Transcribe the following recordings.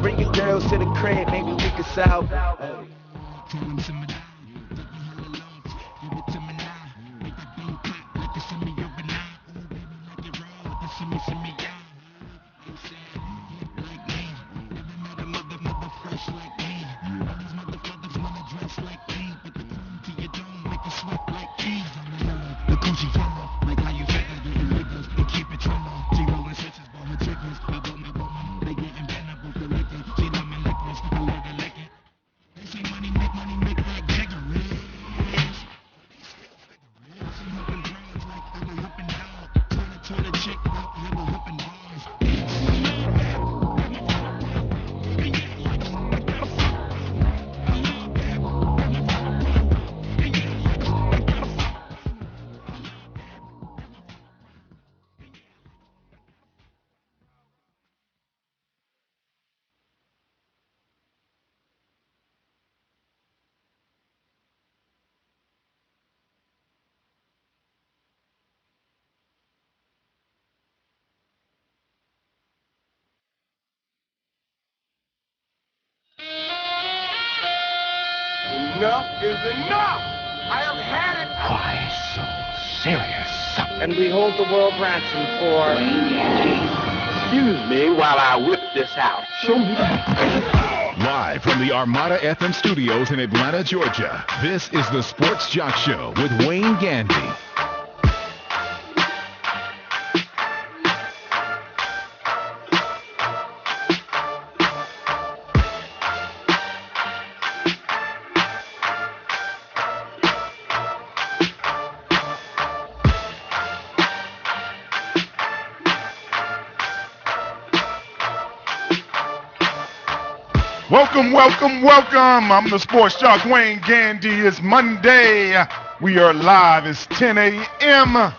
Bring your girls to the crib, maybe we could sell. Enough is enough! I have had it! Why so serious? And we hold the world ransom for... Excuse me while I whip this out. Show me. Live from the Armada FM studios in Atlanta, Georgia, this is the Sports Jock Show with Wayne Gandy. Welcome. I'm the Sports Jock, Wayne Gandy. It's Monday. We are live. It's 10 a.m.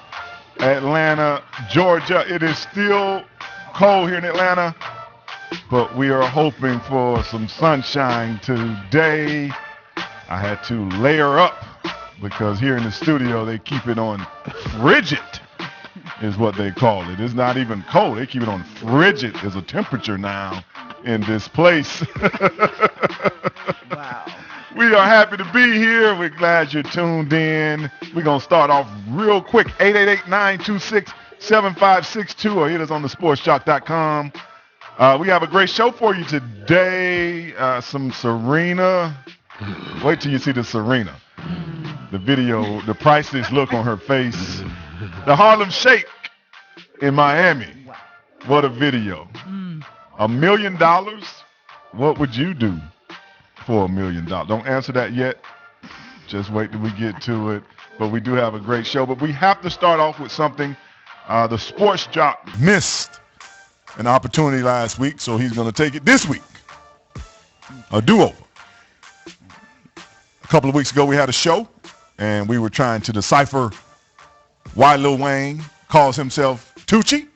Atlanta, Georgia. It is still cold here in Atlanta, but we are hoping for some sunshine today. I had to layer up because here in the studio they keep it on frigid is what they call it. It's not even cold. They keep it on frigid as a temperature now in this place. Wow. We are happy to be here. We're glad you're tuned in. We're going to start off real quick. 888-926-7562 or hit us on thesportsjock.com. We have a great show for you today. Some Serena. Wait till you see the Serena. The video, the priceless look on her face. The Harlem Shake in Miami. What a video. $1 million? What would you do for $1 million? Don't answer that yet. Just wait till we get to it. But we do have a great show. But we have to start off with something. The Sports Jock missed an opportunity last week, so he's going to take it this week. A do-over. A couple of weeks ago, we had a show, and we were trying to decipher why Lil Wayne calls himself Tucci.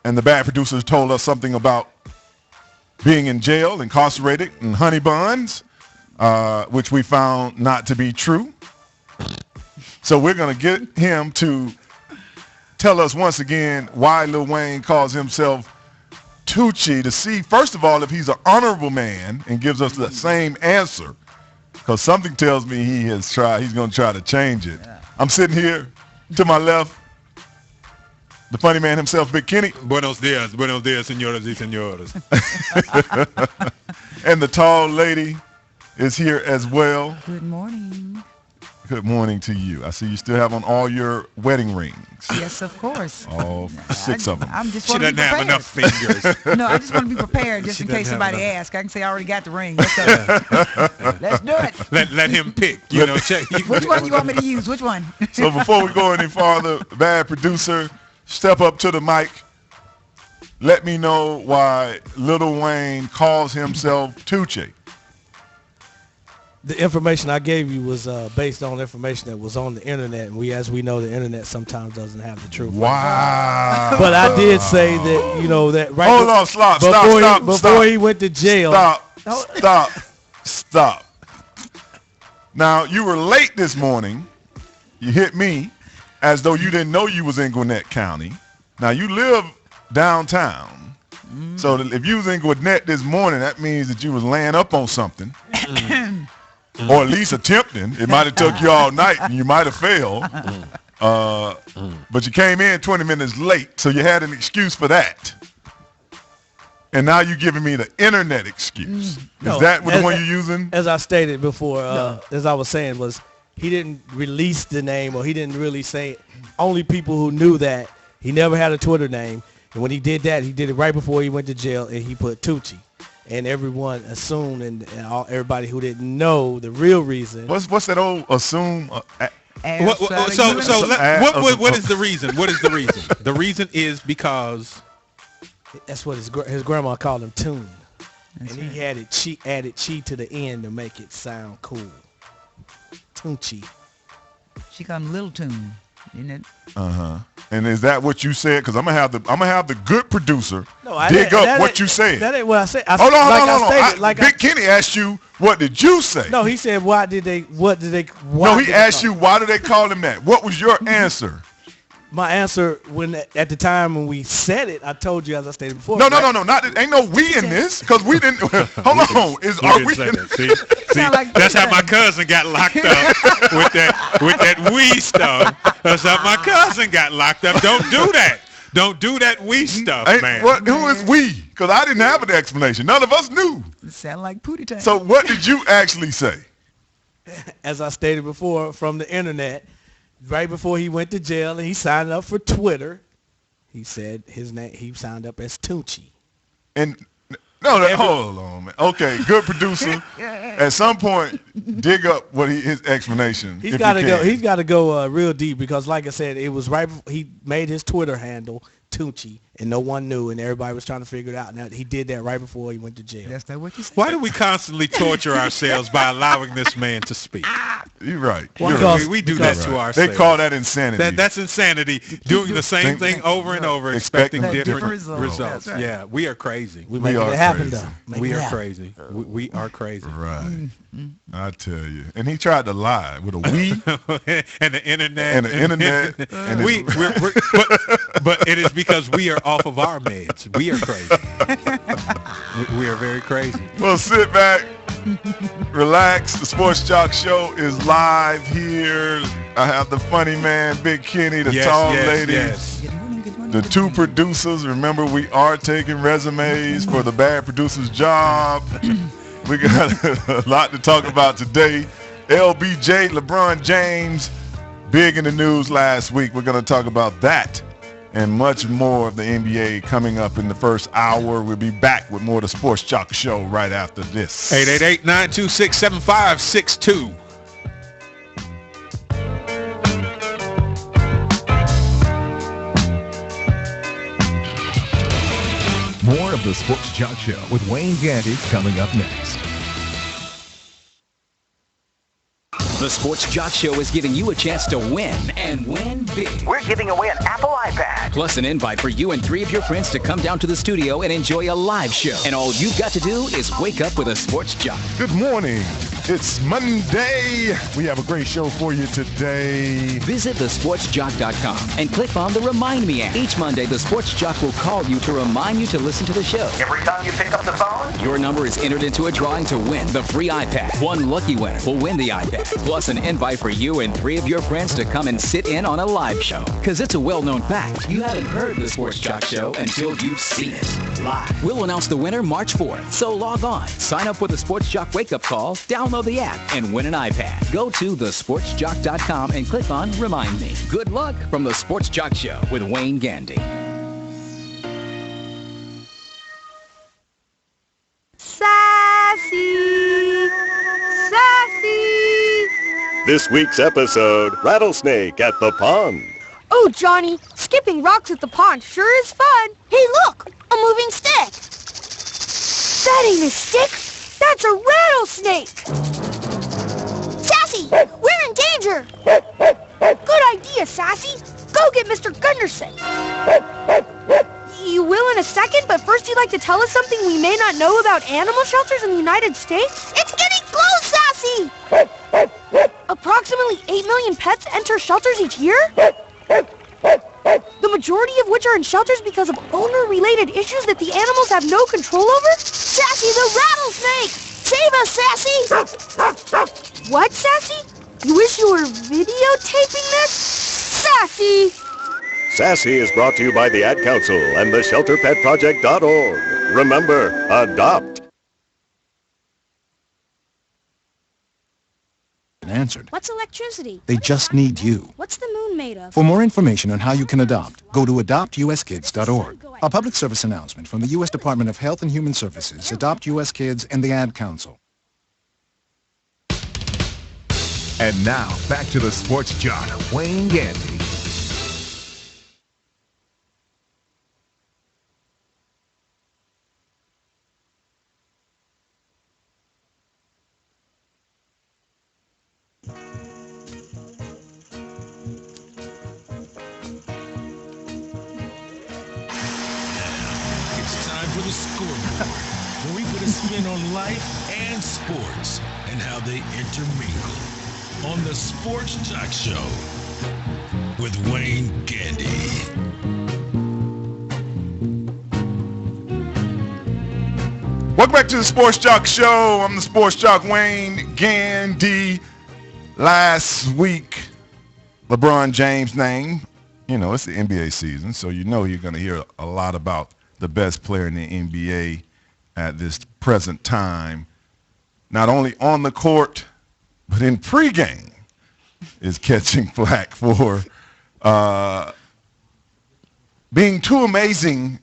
And the bad producers told us something about being in jail, incarcerated, and honey buns, which we found not to be true. So we're going to get him to tell us once again why Lil Wayne calls himself Tucci, to see, first of all, if he's an honorable man and gives us the same answer. Because something tells me he's going to try to change it. Yeah. I'm sitting here to my left. The funny man himself, Big Kenny. Buenos dias, señoras y señores. And the tall lady is here as well. Good morning. Good morning to you. I see you still have on all your wedding rings. Yes, of course. All 6 of them. I'm just she doesn't have enough fingers. No, I just want to be prepared just in case somebody asks. I can say I already got the ring. Let's do it. Let him pick. Check. Which one you want me to use? Which one? So before we go any farther, bad producer, step up to the mic. Let me know why Lil Wayne calls himself Tucci. The information I gave you was based on information that was on the internet, and as we know, the internet sometimes doesn't have the truth. Wow! But I did say that that right. Hold on, stop. Before he went to jail. Stop. Now you were late this morning. You hit me as though you didn't know you was in Gwinnett County. Now you live downtown. So if you was in Gwinnett this morning, that means that you was laying up on something. Or at least attempting. It might have took you all night and you might have failed. But you came in 20 minutes late, so you had an excuse for that. And now you're giving me the internet excuse. Is that the one you're using? As I stated before, as I was saying, was he didn't release the name, or he didn't really say it. Only people who knew that. He never had a Twitter name. And when he did that, he did it right before he went to jail, and he put Tucci. And everyone assumed, and everybody who didn't know the real reason. What's that old assume? What is the reason? What is the reason? The reason is because that's what his grandma called him, Tune. And he had it added chi to the end to make it sound cool. Tunchi. She called him Little Tune, isn't it? And is that what you said? Because I'm gonna have the good producer dig up what you said. That ain't what I said. Hold on. Big Kenny asked you, what did you say? No, he said, why did they? No, he asked you, why do they call him that? What was your answer? My answer, at the time when we said it, I told you, as I stated before. No. Ain't no we in this, because we didn't. Hold on. Are we? See, that's how my cousin got locked up with that we stuff. That's how my cousin got locked up. Don't do that. Don't do that we stuff, man. Who is we? Because I didn't have an explanation. None of us knew. It sounded like Pootie Tang. So what did you actually say? As I stated before, from the internet, right before he went to jail and he signed up for Twitter, he said his name. He signed up as Tucci. And hold on, man. Okay, good producer. At some point, dig up what his explanation. He's got to go. He's got to go real deep, because, like I said, it was right before he made his Twitter handle Tucci, and no one knew, and everybody was trying to figure it out. Now he did that right before he went to jail. That's not what you said. Why do we constantly torture ourselves by allowing this man to speak? You're right. We do that to ourselves. They call that insanity. That's insanity. Doing the same thing over and over, expecting different results. Right. Yeah, we are crazy. We making it happen, though. We are crazy. We are crazy. Right. I tell you. And he tried to lie with a we and the internet. And but it is because we are off of our meds. We are crazy. We are very crazy. Well, sit back, relax. The Sports Jock Show is live here. I have the funny man, Big Kenny, the tall lady. Yes. The two producers. Remember, we are taking resumes for the bad producer's job. We got a lot to talk about today. LBJ, LeBron James, big in the news last week. We're going to talk about that and much more of the NBA coming up in the first hour. We'll be back with more of the Sports Jock Show right after this. 888-926-7562. More of the Sports Jock Show with Wayne Gandy coming up next. The Sports Jock Show is giving you a chance to win, and win big. We're giving away an Apple iPad. Plus an invite for you and 3 of your friends to come down to the studio and enjoy a live show. And all you've got to do is wake up with a Sports Jock. Good morning. It's Monday. We have a great show for you today. Visit thesportsjock.com and click on the Remind Me app. Each Monday, the Sports Jock will call you to remind you to listen to the show. Every time you pick up the phone, your number is entered into a drawing to win the free iPad. One lucky winner will win the iPad, plus an invite for you and 3 of your friends to come and sit in on a live show. Because it's a well-known fact, you haven't heard the Sports Jock Show until you've seen it live. We'll announce the winner March 4th, so log on, sign up for the Sports Jock wake-up call, download the app, and win an iPad. Go to thesportsjock.com and click on Remind Me. Good luck from the Sports Jock Show with Wayne Gandy. Sassy, sassy. This week's episode, Rattlesnake at the Pond. Oh, Johnny, skipping rocks at the pond sure is fun. Hey, look, a moving stick. That ain't a stick. That's a rattlesnake. Sassy, we're in danger. Good idea, Sassy. Go get Mr. Gunderson. You will in a second, but first you'd like to tell us something we may not know about animal shelters in the United States? It's getting close, Sassy! Approximately 8 million pets enter shelters each year? The majority of which are in shelters because of owner-related issues that the animals have no control over? Sassy the rattlesnake! Save us, Sassy! What, Sassy? You wish you were videotaping this? Sassy! Sassy is brought to you by the Ad Council and the ShelterPetProject.org. Remember, adopt. Answered. What's electricity? They just need you. What's the moon made of? For more information on how you can adopt, go to adoptuskids.org. A public service announcement from the U.S. Department of Health and Human Services, Adopt U.S. Kids, and the Ad Council. And now, back to the Sports Jock, Wayne Gandy. For the scoreboard, where we put a spin on life and sports and how they intermingle on the Sports Jock Show with Wayne Gandy. Welcome back to the Sports Jock Show. I'm the Sports Jock, Wayne Gandy. Last week, LeBron James' name. You know, it's the NBA season, so you know you're going to hear a lot about the best player in the NBA at this present time, not only on the court, but in pregame, is catching flack for being too amazing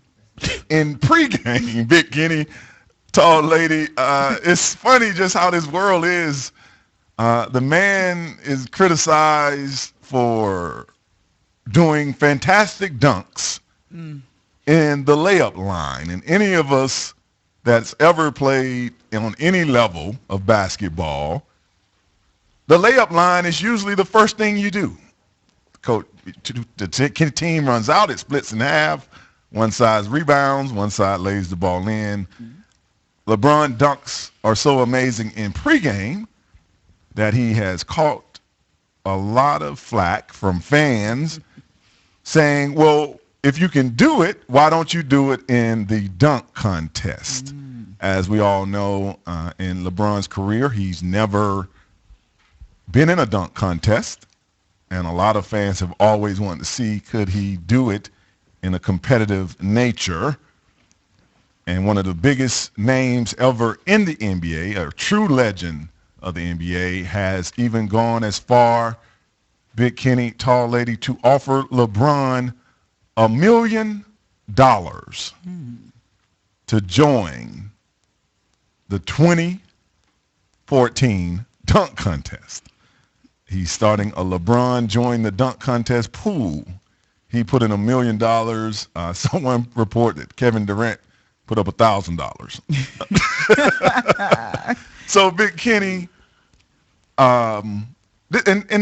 in pregame. Big Kenny, tall lady. It's funny just how this world is. The man is criticized for doing fantastic dunks in the layup line. And any of us that's ever played on any level of basketball, the layup line is usually the first thing you do. The team runs out, it splits in half. One side rebounds, one side lays the ball in. LeBron dunks are so amazing in pregame that he has caught a lot of flack from fans saying, well, if you can do it, why don't you do it in the dunk contest? As we all know, in LeBron's career, he's never been in a dunk contest. And a lot of fans have always wanted to see, could he do it in a competitive nature? And one of the biggest names ever in the NBA, a true legend of the NBA, has even gone as far, Big Kenny, tall lady, to offer LeBron $1 million to join the 2014 dunk contest. He's starting a LeBron join the dunk contest pool. He put in $1 million. Someone reported that Kevin Durant put up $1,000. So Big Kenny, and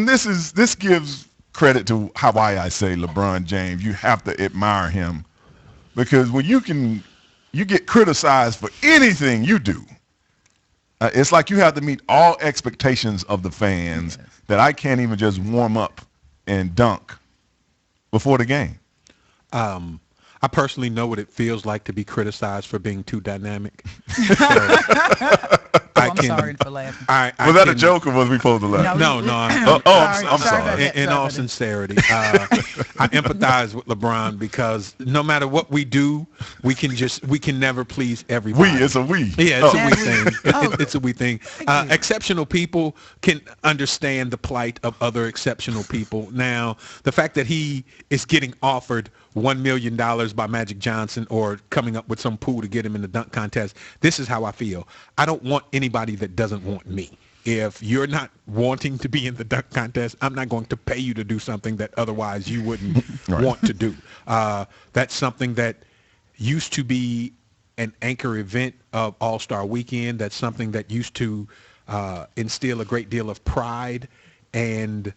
this gives credit to why I say LeBron James. You have to admire him, because when you get criticized for anything you do, it's like you have to meet all expectations of the fans. Yes. That I can't even just warm up and dunk before the game. I personally know what it feels like to be criticized for being too dynamic. I'm sorry for laughing. Was that a joke, or was we supposed to laugh? No. I'm sorry. In all sincerity, I empathize with LeBron, because no matter what we do, we can never please everybody. It's a we. Yeah, it's a we thing. It's a we thing. Exceptional people can understand the plight of other exceptional people. Now, the fact that he is getting offered $1 million by Magic Johnson, or coming up with some pool to get him in the dunk contest, this is how I feel. I don't want anybody that doesn't want me. If you're not wanting to be in the dunk contest, I'm not going to pay you to do something that otherwise you wouldn't want to do. That's something that used to be an anchor event of All-Star Weekend. That's something that used to instill a great deal of pride and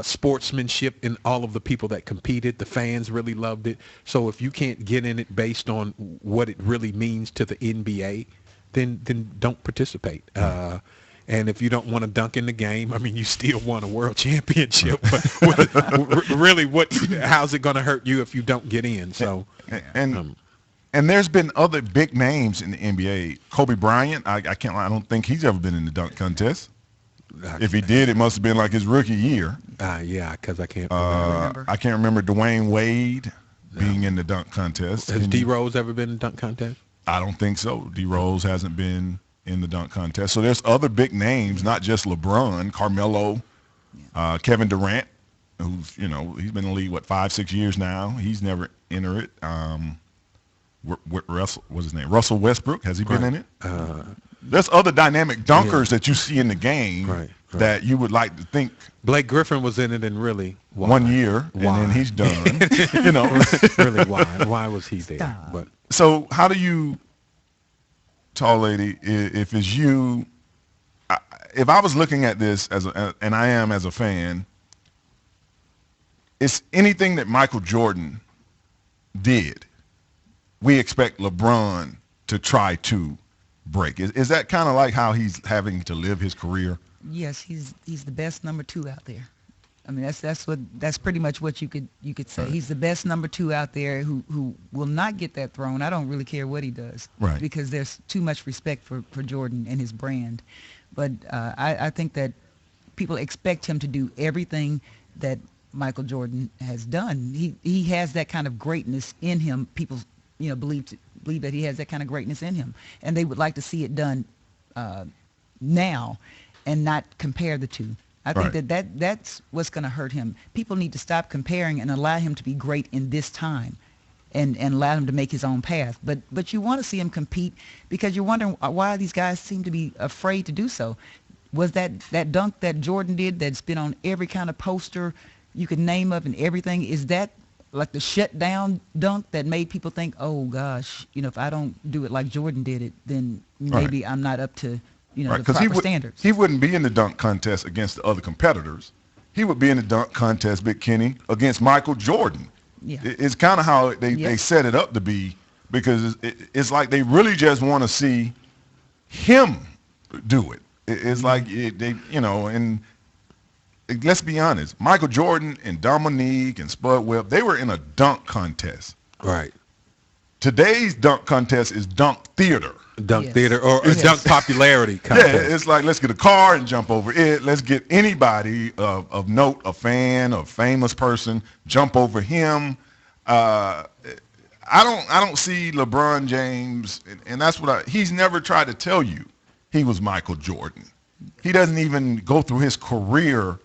sportsmanship in all of the people that competed. The fans really loved it. So if you can't get in it based on what it really means to the NBA, then don't participate. And if you don't want to dunk in the game, I mean, you still won a world championship. But really, how's it going to hurt you if you don't get in? So, and there's been other big names in the NBA. Kobe Bryant, I don't think he's ever been in the dunk contest. If he did, it must have been like his rookie year. Yeah, because I can't remember. I can't remember Dwayne Wade being in the dunk contest. Has D Rose ever been in the dunk contest? I don't think so. D Rose hasn't been in the dunk contest. So there's other big names, not just LeBron, Carmelo, Kevin Durant, who's he's been in the league 5-6 years now. He's never entered it. Russell, what's his name? Russell Westbrook, has he been in it? There's other dynamic dunkers that you see in the game that you would like to think. Blake Griffin was in it, and really, why? 1 year, and then he's done. Really, why? Why was he there? But so, how do you, tall lady, if it's you, if I was looking at this and I am as a fan, it's anything that Michael Jordan did, we expect LeBron to try to break. Is that kind of like how he's having to live his career? Yes, he's the best number 2 out there. I mean, that's pretty much what you could say. He's the best number 2 out there who will not get that throne. I don't really care what he does, right? Because there's too much respect for Jordan and his brand. But I think that people expect him to do everything that Michael Jordan has done. He has that kind of greatness in him. People believe that he has that kind of greatness in him, and they would like to see it done now and not compare the two. I think that's what's going to hurt him. People need to stop comparing and allow him to be great in this time and allow him to make his own path. But you want to see him compete because you're wondering why these guys seem to be afraid to do so. Was that dunk that Jordan did that's been on every kind of poster you could name up and everything, is that like the shutdown dunk that made people think, oh gosh, if I don't do it like Jordan did it, then maybe I'm not up to the proper standards. He wouldn't be in the dunk contest against the other competitors. He would be in the dunk contest, Big Kenny, against Michael Jordan. Yeah. It's kind of how they set it up to be, because it's like they really just want to see him do it. It's like and let's be honest, Michael Jordan and Dominique and Spud Webb, they were in a dunk contest. Right. Today's dunk contest is dunk theater. Dunk theater or dunk popularity contest. Yeah, it's like, let's get a car and jump over it. Let's get anybody of note, a fan, a famous person, jump over him. I don't see LeBron James, and that's what he's never tried to tell you he was Michael Jordan. He doesn't even go through his career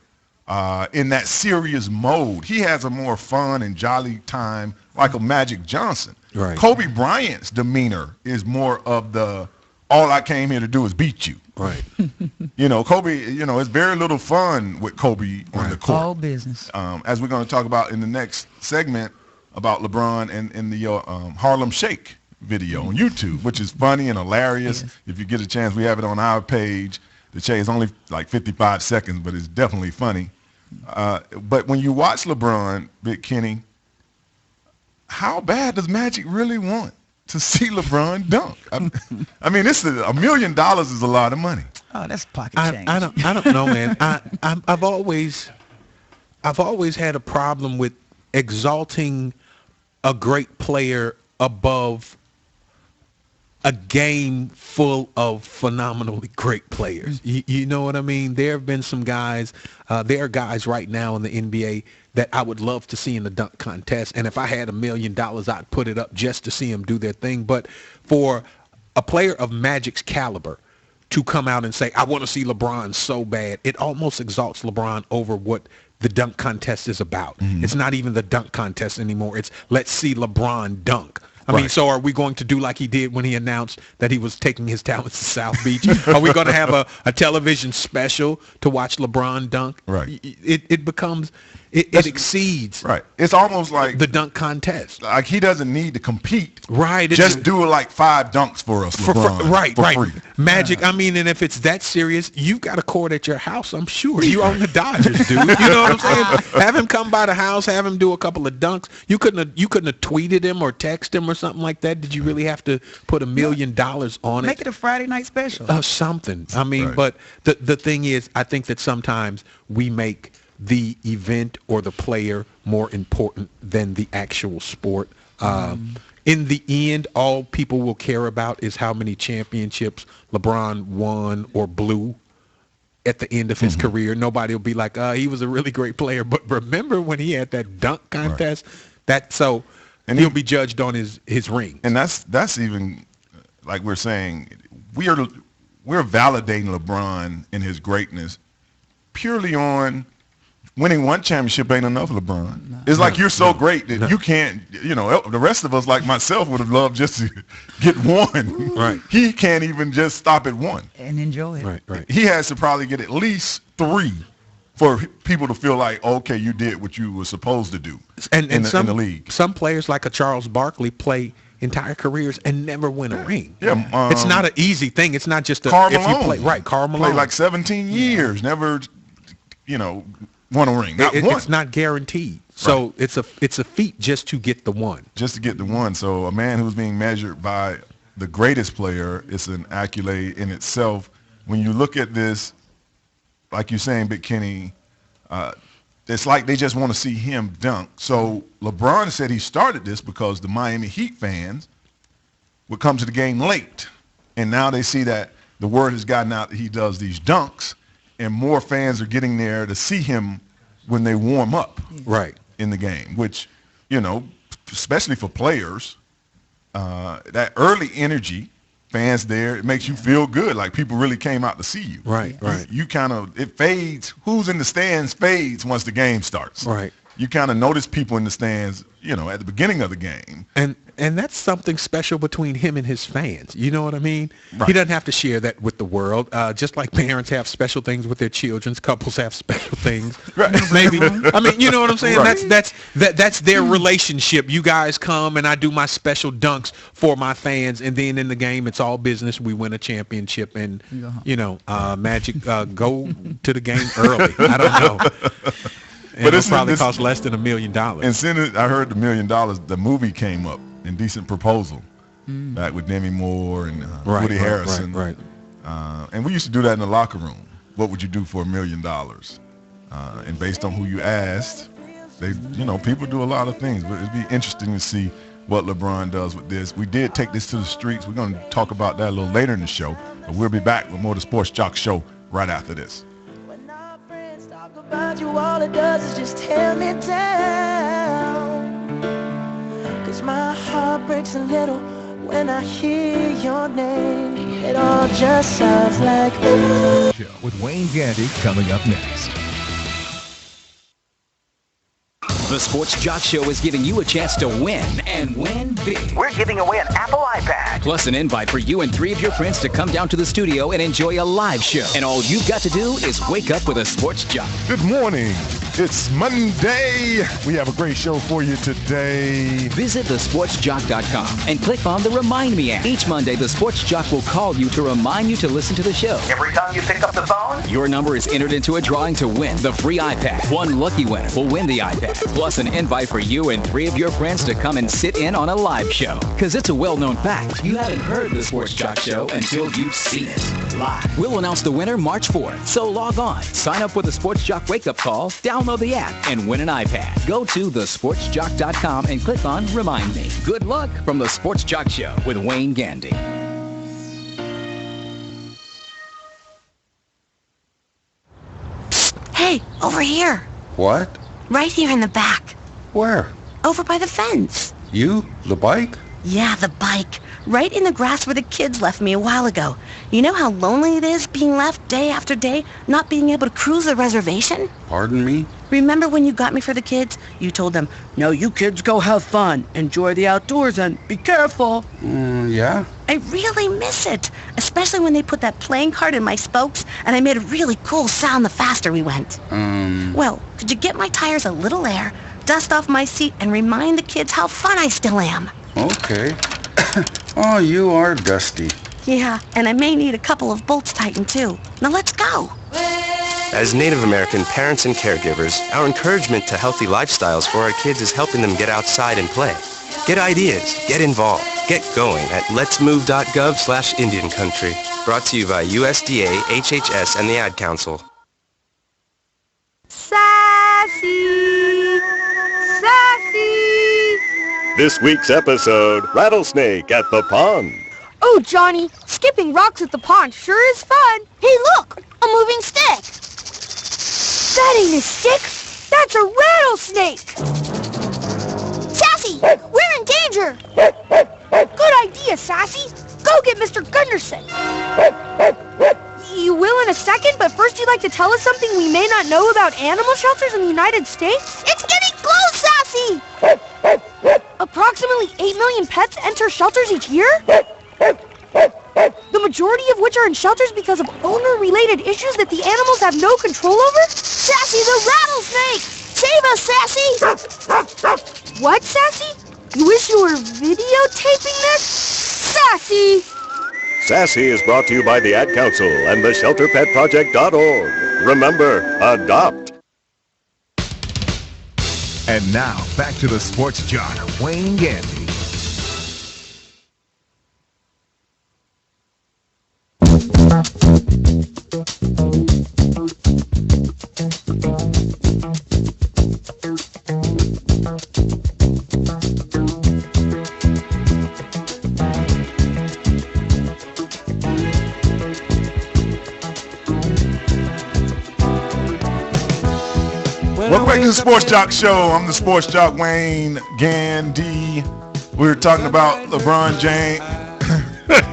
in that serious mode. He has a more fun and jolly time like a Magic Johnson. Right. Kobe Bryant's demeanor is more of the, all I came here to do is beat you. Right. Kobe, it's very little fun with Kobe on the court. All business. As we're going to talk about in the next segment about LeBron and the Harlem Shake video on YouTube, which is funny and hilarious. Yes. If you get a chance, we have it on our page. The Shake is only like 55 seconds, but it's definitely funny. But when you watch LeBron, Big Kenny, how bad does Magic really want to see LeBron dunk? I mean, this is $1 million is a lot of money. Oh, that's pocket change. I don't know, man. I've always had a problem with exalting a great player above a game full of phenomenally great players. You know what I mean? There have been some guys, there are guys right now in the NBA that I would love to see in the dunk contest. And if I had $1 million, I'd put it up just to see them do their thing. But for a player of Magic's caliber to come out and say, I want to see LeBron so bad, it almost exalts LeBron over what the dunk contest is about. Mm-hmm. It's not even the dunk contest anymore. It's let's see LeBron dunk. I mean, so are we going to do like he did when he announced that he was taking his talents to South Beach? Are we going to have a television special to watch LeBron dunk? Right. It becomes It exceeds right. It's almost like the dunk contest. Like he doesn't need to compete. Right. Just do like 5 dunks for us, LeBron, right. free. Magic. I mean, and if it's that serious, you got a court at your house. I'm sure you own the Dodgers, dude. You know what I'm saying? Have him come by the house. Have him do a couple of dunks. You couldn't have tweeted him or texted him or something like that. Did you really have to put $1 million on it? Make it a Friday night special. Something. I mean, but the thing is, I think that sometimes we make the event or the player more important than the actual sport. In the end, all people will care about is how many championships LeBron won or blew at the end of his career. Nobody will be like, he was a really great player. But remember when he had that dunk contest? And he'll be judged on his ring. And that's even, like we're saying, we're validating LeBron and his greatness purely on winning one championship ain't enough, LeBron. It's like you're so great that you can't, the rest of us, like myself, would have loved just to get one. Right. He can't even just stop at one. And enjoy it. Right. He has to probably get at least 3 for people to feel like, okay, you did what you were supposed to do in the league. Some players like a Charles Barkley play entire careers and never win a ring. Yeah, it's not an easy thing. It's not just Karl if you Malone. play right. Karl Malone played like 17 years, never, won a ring. Not one. It's not guaranteed. So it's a feat just to get the one. Just to get the one. So a man who's being measured by the greatest player is an accolade in itself. When you look at this, like you're saying, Big Kenny, it's like they just want to see him dunk. So LeBron said he started this because the Miami Heat fans would come to the game late. And now they see that the word has gotten out that he does these dunks, and more fans are getting there to see him when they warm up in the game, which, especially for players, that early energy, fans there, it makes you feel good, like people really came out to see you. Right. You kind of, it fades, who's in the stands fades once the game starts. Right. You kind of notice people in the stands, at the beginning of the game. And that's something special between him and his fans. You know what I mean? Right. He doesn't have to share that with the world. Just like parents have special things with their children, couples have special things. Right. Maybe. I mean, you know what I'm saying? Right. That's their relationship. You guys come and I do my special dunks for my fans, and then in the game it's all business. We win a championship, and Magic go to the game early. I don't know. But it'll probably cost less than $1 million. And since I heard the $1 million, the movie came up, Indecent Proposal, back with Demi Moore and Woody Harrelson. Right. And we used to do that in the locker room. What would you do for $1 million? And based on who you asked, they, people do a lot of things. But it'd be interesting to see what LeBron does with this. We did take this to the streets. We're going to talk about that a little later in the show. But we'll be back with more of the Sports Jock Show right after this. About you, all it does is just tear me down. 'Cause my heart breaks a little when I hear your name. It all just sounds like with Wayne Gandy coming up next. The Sports Jock Show is giving you a chance to win, and win big. We're giving away an Apple iPad. Plus an invite for you and 3 of your friends to come down to the studio and enjoy a live show. And all you've got to do is wake up with a Sports Jock. Good morning. It's Monday. We have a great show for you today. Visit thesportsjock.com and click on the Remind Me app. Each Monday, the Sports Jock will call you to remind you to listen to the show. Every time you pick up the phone, your number is entered into a drawing to win the free iPad. One lucky winner will win the iPad, plus an invite for you and 3 of your friends to come and sit in on a live show. Because it's a well-known fact, you haven't heard the Sports Jock Show until you've seen it live. We'll announce the winner March 4th, so log on, sign up with the Sports Jock wake-up call, download the app, and win an iPad. Go to thesportsjock.com and click on Remind Me. Good luck from the Sports Jock Show with Wayne Gandy. Hey, over here. What? Right here in the back. Where? Over by the fence. You? The bike? Yeah, the bike. Right in the grass where the kids left me a while ago. You know how lonely it is being left day after day, not being able to cruise the reservation? Pardon me? Remember when you got me for the kids? You told them, no, you kids go have fun, enjoy the outdoors, and be careful. Yeah? I really miss it, especially when they put that playing card in my spokes, and I made a really cool sound the faster we went. Well, could you get my tires a little air, dust off my seat, and remind the kids how fun I still am? Okay. Oh, you are dusty. Yeah, and I may need a couple of bolts tightened too. Now let's go. As Native American parents and caregivers, our encouragement to healthy lifestyles for our kids is helping them get outside and play. Get ideas, get involved, get going at letsmove.gov/Indian Country. Brought to you by USDA, HHS, and the Ad Council. Sassy! Sassy! This week's episode, Rattlesnake at the Pond. Oh, Johnny, skipping rocks at the pond sure is fun. Hey, look, a moving stick. That ain't a stick. That's a rattlesnake. Sassy, we're in danger. Good idea, Sassy. Go get Mr. Gunderson. You will in a second, but first you'd like to tell us something we may not know about animal shelters in the United States? It's getting close, Sassy. Approximately 8 million pets enter shelters each year? The majority of which are in shelters because of owner-related issues that the animals have no control over? Sassy the rattlesnake! Save us, Sassy! What, Sassy? You wish you were videotaping this? Sassy! Sassy is brought to you by the Ad Council and the ShelterPetProject.org. Remember, adopt. And now, back to the Sports Jock, Wayne Gandy. Welcome back to the Sports Jock Show. I'm the Sports Jock Wayne Gandy. We were talking about LeBron James.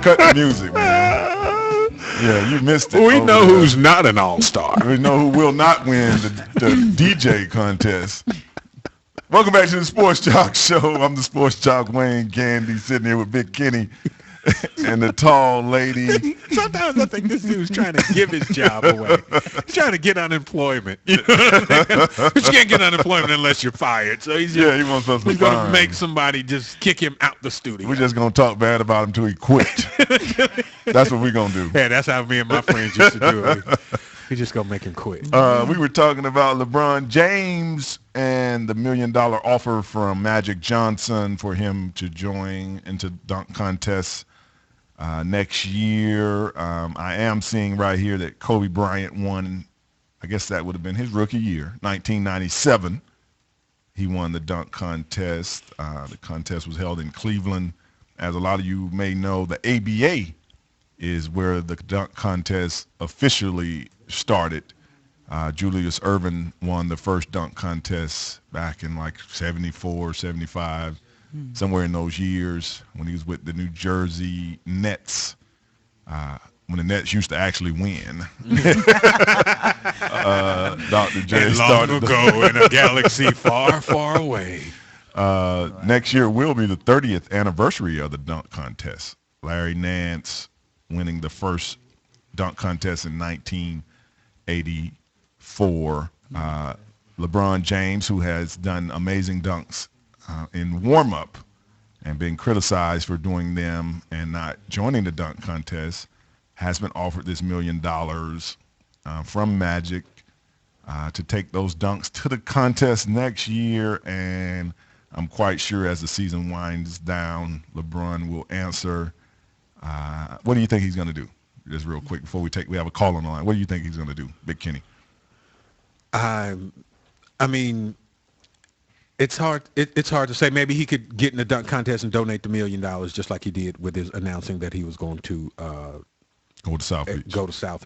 Cut the music, man. Yeah, you missed it. We know who's not an all-star. We know who will not win the DJ contest. Welcome back to the Sports Jock Show. I'm the Sports Jock Wayne Gandy, sitting here with Big Kenny and the tall lady. Sometimes I think this dude's trying to give his job away. He's trying to get unemployment. You know? But you can't get unemployment unless you're fired. So he's just, he wants us to he's going to make somebody just kick him out the studio. We're just going to talk bad about him until he quit. That's what we're going to do. Yeah, that's how me and my friends used to do it. We're just going to make him quit. We were talking about LeBron James and the $1 million offer from Magic Johnson for him to join into dunk contests next year. I am seeing right here that Kobe Bryant won, I guess that would have been his rookie year, 1997. He won the dunk contest. The contest was held in Cleveland. As a lot of you may know, the ABA is where the dunk contest officially started. Julius Erving won the first dunk contest back in like 74, 75. Somewhere in those years when he was with the New Jersey Nets, when the Nets used to actually win. Dr. J started ago in a galaxy far, far away. Next year will be the 30th anniversary of the dunk contest. Larry Nance winning the first dunk contest in 1984. LeBron James, who has done amazing dunks in warm-up and been criticized for doing them and not joining the dunk contest, has been offered this $1 million from Magic to take those dunks to the contest next year. And I'm quite sure as the season winds down, LeBron will answer. What do you think he's going to do? Just real quick before we have a call on the line. What do you think he's going to do, Big Kenny? I mean, it's hard. It's hard to say. Maybe he could get in the dunk contest and donate the $1 million, just like he did with his announcing that he was going to go to South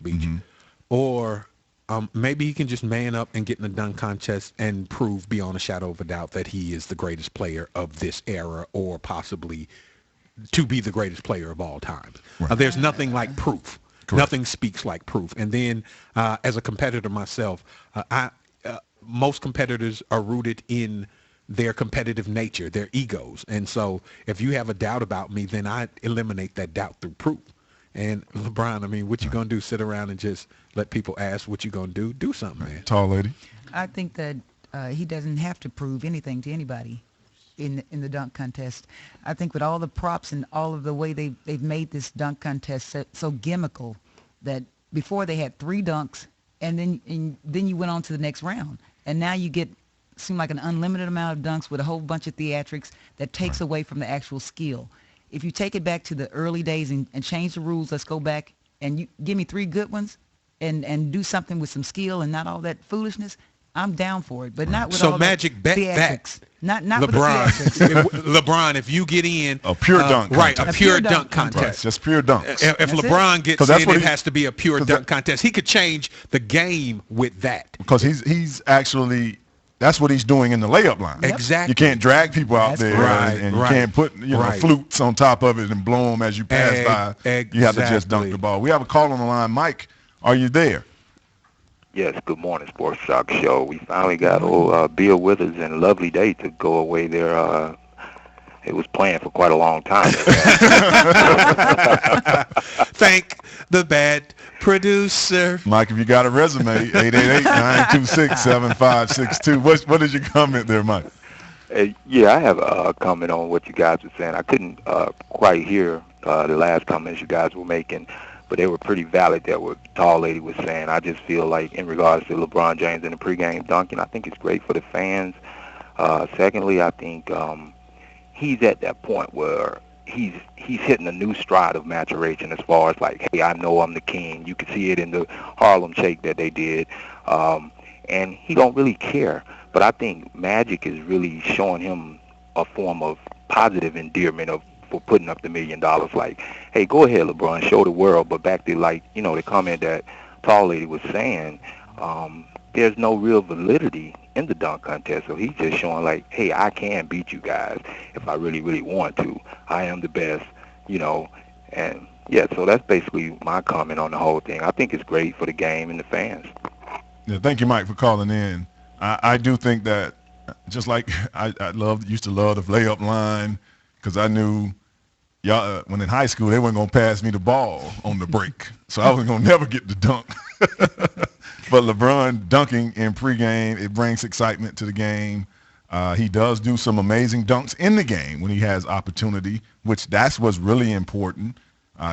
Beach. Mm-hmm. Or maybe he can just man up and get in the dunk contest and prove beyond a shadow of a doubt that he is the greatest player of this era, or possibly to be the greatest player of all time. Right. There's nothing like proof. Correct. Nothing speaks like proof. And then as a competitor myself, most competitors are rooted in their competitive nature, their egos. And so if you have a doubt about me, then I eliminate that doubt through proof. And LeBron, I mean, what you going to do? Sit around and just let people ask what you going to do? Do something, man. Tall lady. I think that he doesn't have to prove anything to anybody in the dunk contest. I think with all the props and all of the way they've made this dunk contest so gimmickal that before they had 3 dunks and then you went on to the next round. And now you get seem like an unlimited amount of dunks with a whole bunch of theatrics that takes away from the actual skill. If you take it back to the early days and change the rules, let's go back and you give me 3 good ones and do something with some skill and not all that foolishness, I'm down for it. But not with all Magic, the theatrics. Not LeBron, with the theatrics. LeBron, if you get in a pure dunk contest. Right, a pure dunk contest. Right, just pure dunks. If LeBron gets in, it has to be a pure dunk contest. He could change the game with that. Because he's actually, that's what he's doing in the layup line. Exactly. You can't drag people out there and you can't put flutes on top of it and blow them as you pass by. You have to just dunk the ball. We have a call on the line. Mike, are you there? Yes, good morning, Sports Shock Show. We finally got old Bill Withers and Lovely Day to go away there. It was planned for quite a long time. Thank the bad producer. Mike, if you got a resume, 888-926-7562. What is your comment there, Mike? Yeah, I have a comment on what you guys were saying. I couldn't quite hear the last comments you guys were making, but they were pretty valid that what Tall Lady was saying. I just feel like in regards to LeBron James and the pregame dunking, I think it's great for the fans. Secondly, I think he's at that point where he's hitting a new stride of maturation as far as like, hey, I know I'm the king. You can see it in the Harlem Shake that they did. And he don't really care. But I think Magic is really showing him a form of positive endearment for putting up the $1 million. Like, hey, go ahead, LeBron, show the world. But back to, like, the comment that Tall Lady was saying, there's no real validity in the dunk contest. So he's just showing, like, hey, I can beat you guys if I really, really want to. I am the best, And, yeah, so that's basically my comment on the whole thing. I think it's great for the game and the fans. Yeah, thank you, Mike, for calling in. I do think that just like I used to love the layup line because I knew y'all when in high school they weren't going to pass me the ball on the break. So I was going to never get the dunk. But LeBron dunking in pregame, it brings excitement to the game. He does do some amazing dunks in the game when he has opportunity, which that's what's really important.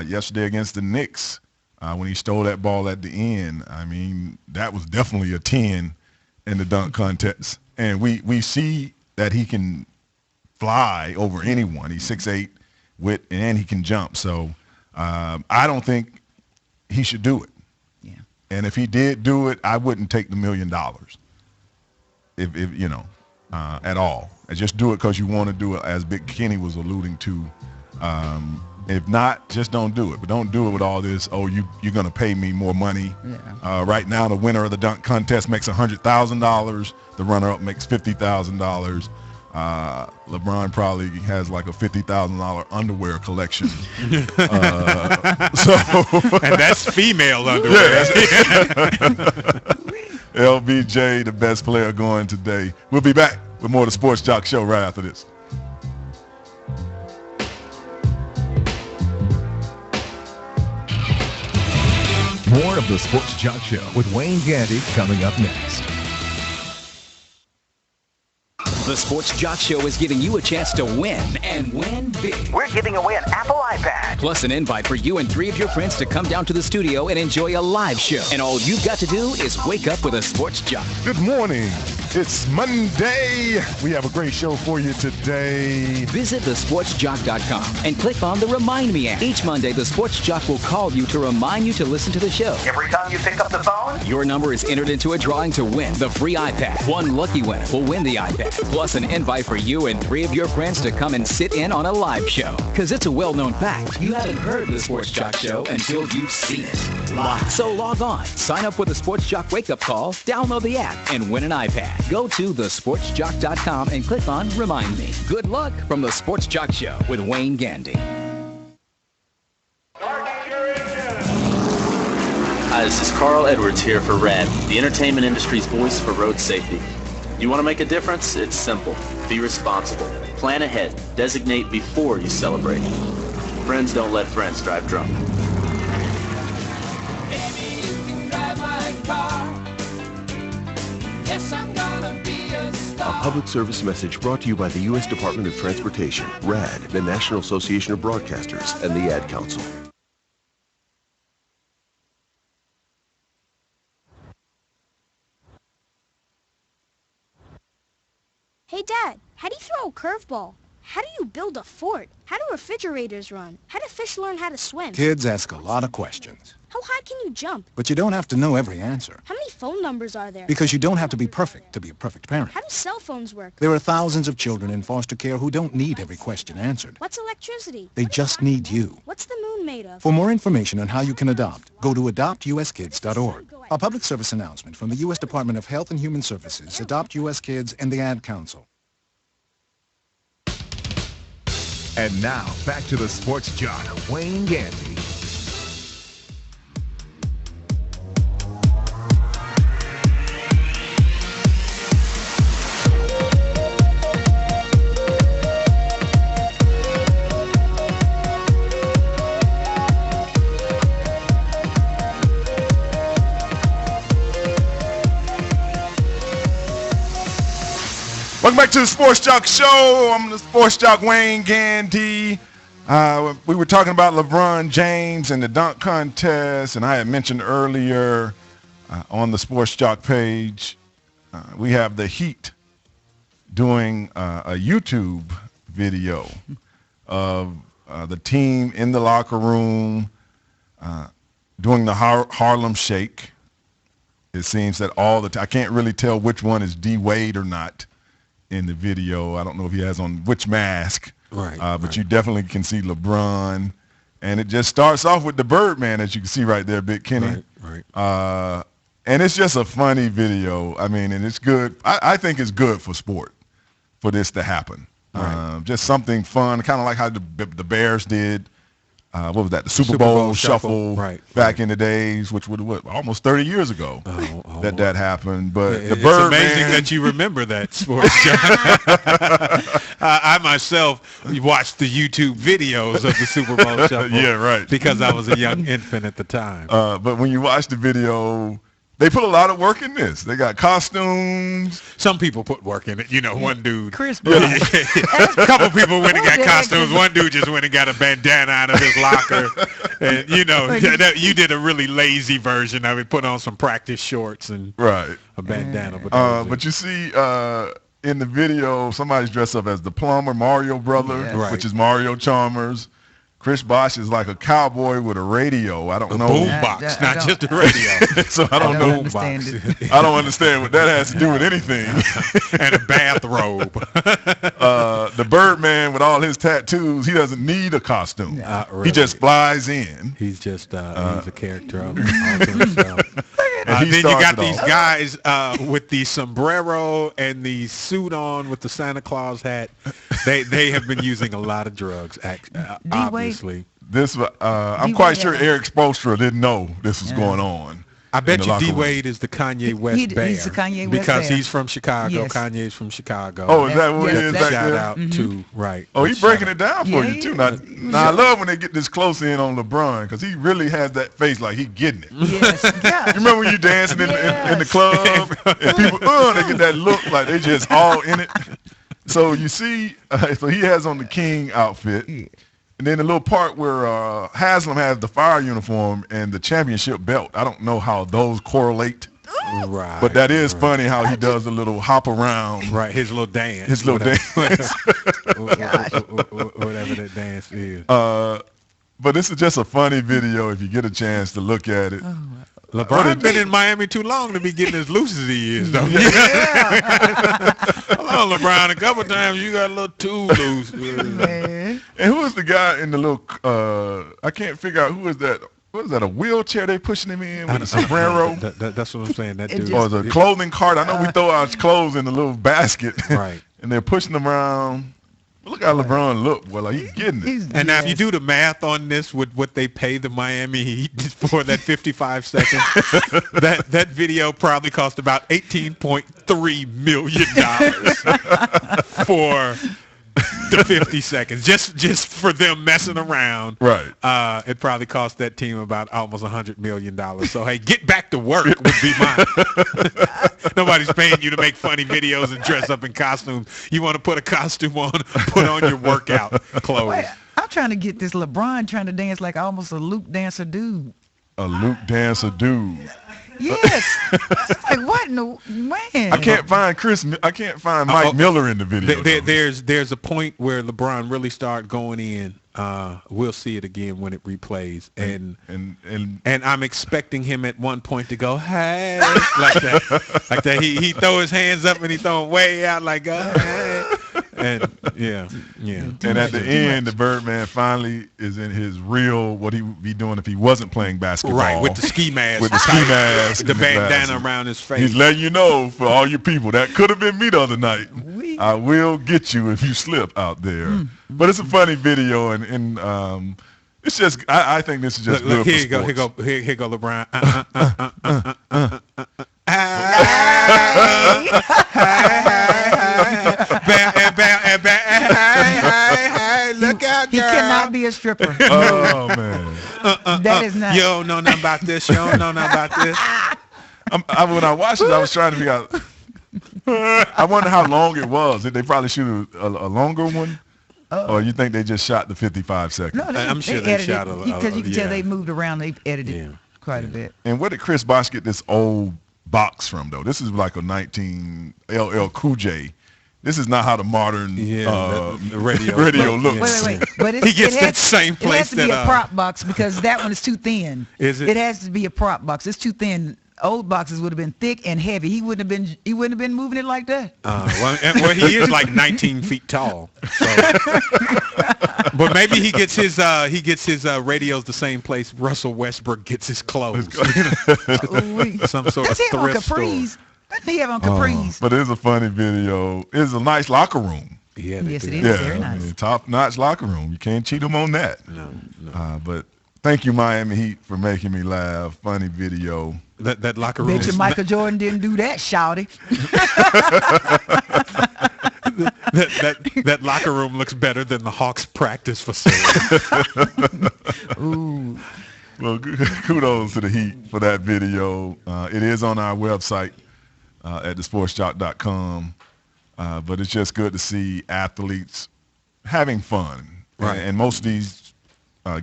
Yesterday against the Knicks, when he stole that ball at the end, I mean, that was definitely a 10 in the dunk contest. And we see that he can fly over anyone. He's 6'8", and he can jump. So I don't think he should do it. Yeah. And if he did do it, I wouldn't take the $1 million. If at all. And just do it because you want to do it, as Big Kenny was alluding to. If not, just don't do it. But don't do it with all this, you're going to pay me more money. Yeah. Right now, the winner of the dunk contest makes $100,000. The runner-up makes $50,000. LeBron probably has like a $50,000 underwear collection. And that's female underwear. LBJ, the best player going today. We'll be back with more of the Sports Jock Show right after this. More of the Sports Jock Show with Wayne Gandy coming up next. The Sports Jock Show is giving you a chance to win and win big. We're giving away an Apple iPad. Plus an invite for you and 3 of your friends to come down to the studio and enjoy a live show. And all you've got to do is wake up with a Sports Jock. Good morning. It's Monday. We have a great show for you today. Visit thesportsjock.com and click on the Remind Me app. Each Monday, the Sports Jock will call you to remind you to listen to the show. Every time you pick up the phone, your number is entered into a drawing to win the free iPad. One lucky winner will win the iPad. Plus an invite for you and 3 of your friends to come and sit in on a live show. Because it's a well-known fact, you haven't heard the Sports Jock Show until you've seen it live. So log on, sign up with the Sports Jock wake-up call, download the app, and win an iPad. Go to thesportsjock.com and click on Remind Me. Good luck from the Sports Jock Show with Wayne Gandy. Hi, this is Carl Edwards here for RAD, the entertainment industry's voice for road safety. You want to make a difference? It's simple. Be responsible. Plan ahead. Designate before you celebrate. Friends don't let friends drive drunk. A public service message brought to you by the U.S. Department of Transportation, RAD, the National Association of Broadcasters, and the Ad Council. Hey, Dad, how do you throw a curveball? How do you build a fort? How do refrigerators run? How do fish learn how to swim? Kids ask a lot of questions, How high can you jump? but you don't have to know every answer. How many phone numbers are there? Because you don't have to be perfect to be a perfect parent. How do cell phones work? There are thousands of children in foster care who don't need every question answered. What's electricity? They just need you. What's the moon made of? For more information on how you can adopt, go to adoptuskids.org. A public service announcement from the U.S. Department of Health and Human Services, Adopt U.S. Kids, and the Ad Council. And now, back to the Sports Jock, Wayne Gandy. Welcome back to the Sports Jock Show. I'm the Sports Jock Wayne Gandy. We were talking about LeBron James and the dunk contest, and I had mentioned earlier on the Sports Jock page, we have the Heat doing a YouTube video of the team in the locker room doing the Harlem Shake. It seems that all the time, I can't really tell which one is D Wade or not in the video. I don't know if he has on which mask, but you definitely can see LeBron, and it just starts off with the Birdman, as you can see right there, Big Kenny. And it's just a funny video. I mean, and it's good. I think it's good for sport for this to happen. Just something fun, kind of like how the Bears did. What was that? The Super Bowl shuffle back in the days, which would almost 30 years ago that happened. But the Birdman. It's amazing that you remember that, Sports Jock. I myself watched the YouTube videos of the Super Bowl shuffle. Yeah, right. Because I was a young infant at the time. But when you watch the video, they put a lot of work in this. They got costumes. Some people put work in it. You know, one dude. Chris A couple people went and got costumes. One dude just went and got a bandana out of his locker. And, you know, you did a really lazy version of it. Put on some practice shorts and a bandana. But you see in the video, somebody's dressed up as the plumber, Mario brother, which is Mario Chalmers. Chris Bosh is like a cowboy with a radio. I don't know. Boom box, not just a radio. So I don't know. I don't understand what that has to do with anything. And a bathrobe. The Birdman with all his tattoos, he doesn't need a costume. Really. He just flies in. He's just he's a character all to himself. Then you got these guys with the sombrero and the suit on with the Santa Claus hat. They have been using a lot of drugs, obviously. This I'm quite sure Eric Spoelstra didn't know this was going on. I bet you D Wade is the Kanye West bear. He's the Kanye West because bear. he's from Chicago. Yes. Kanye's from Chicago. Oh, is that what it is back Shout there? out to Oh, he's breaking it down for you too. Now I love when they get this close in on LeBron because he really has that face like he's getting it. Yes. You remember when you dancing in the club and people they get that look like they just all in it. So you see, so he has on the King outfit. And then the little part where Haslam has the fire uniform and the championship belt. I don't know how those correlate. Right. But that is funny how he does a little hop around. Right, his little dance. His little dance. Whatever that dance is. But this is just a funny video if you get a chance to look at it. LeBron's been in Miami too long to be getting as loose as he is, though. Hello, LeBron. A couple times you got a little too loose. And who is the guy in the little, I can't figure out who is that. What is that, a wheelchair they pushing him in with a sombrero? That's what I'm saying. That dude. Or the clothing cart. I know we throw our clothes in a little basket. Right. And they're pushing them around. Look how LeBron look. Well, he's getting it. And now if you do the math on this with what they pay the Miami Heat for that 55 seconds, that video probably cost about $18.3 million for the 50 seconds. Just for them messing around. Right. It probably cost that team about almost $100 million. So, hey, get back to work would be mine. Nobody's paying you to make funny videos and dress up in costumes. You want to put a costume on, put on your workout clothes. Wait, I'm trying to get this LeBron trying to dance like almost a Luke dancer dude. A Luke dancer dude. Yes. Like what in the man? I can't find Mike Miller in the video. There's a point where LeBron really started going in. We'll see it again when it replays, and I'm expecting him at one point to go hey like that. He throw his hands up and he throw them way out like hey. And yeah. And at the end, the Birdman finally is in his real what he would be doing if he wasn't playing basketball. Right, with the ski mask. With the ski mask. The bandana around his face. He's letting you know, for all you people, that could have been me the other night. I will get you if you slip out there. But it's a funny video, and it's just, I think this is just good here for you go, sports. here you go, LeBron. Look out, He girl. cannot be a stripper. Oh, man. That is not. You don't know nothing about this. You don't know nothing about this. When I watched it, I was trying to figure out. I wonder how long it was. Did they probably shoot a longer one? Or you think they just shot the 55 seconds? No, I'm sure they shot a because you can tell they moved around. They've edited quite a bit. And where did Chris Bosh get this old box from, though? This is like a 19 LL Cool J. This is not how the modern radio looks. Wait. But he gets that same place. It has to be a prop box because that one is too thin. Is it? It has to be a prop box. It's too thin. Old boxes would have been thick and heavy. He wouldn't have been moving it like that. Well, he is like 19 feet tall. So. But maybe he gets his radios the same place Russell Westbrook gets his clothes. Some sort of thrift store. He have on capris. But it's a funny video. It's a nice locker room. Yeah, yes, it is. Yeah, Very nice. Top-notch locker room. You can't cheat them on that. No. But thank you, Miami Heat, for making me laugh. Funny video. That locker room. Bet you Michael Jordan didn't do that, shouty. that locker room looks better than the Hawks practice facility. Ooh. Well, kudos to the Heat for that video. It is on our website at thesportsjock.com. But it's just good to see athletes having fun. Right. And most of these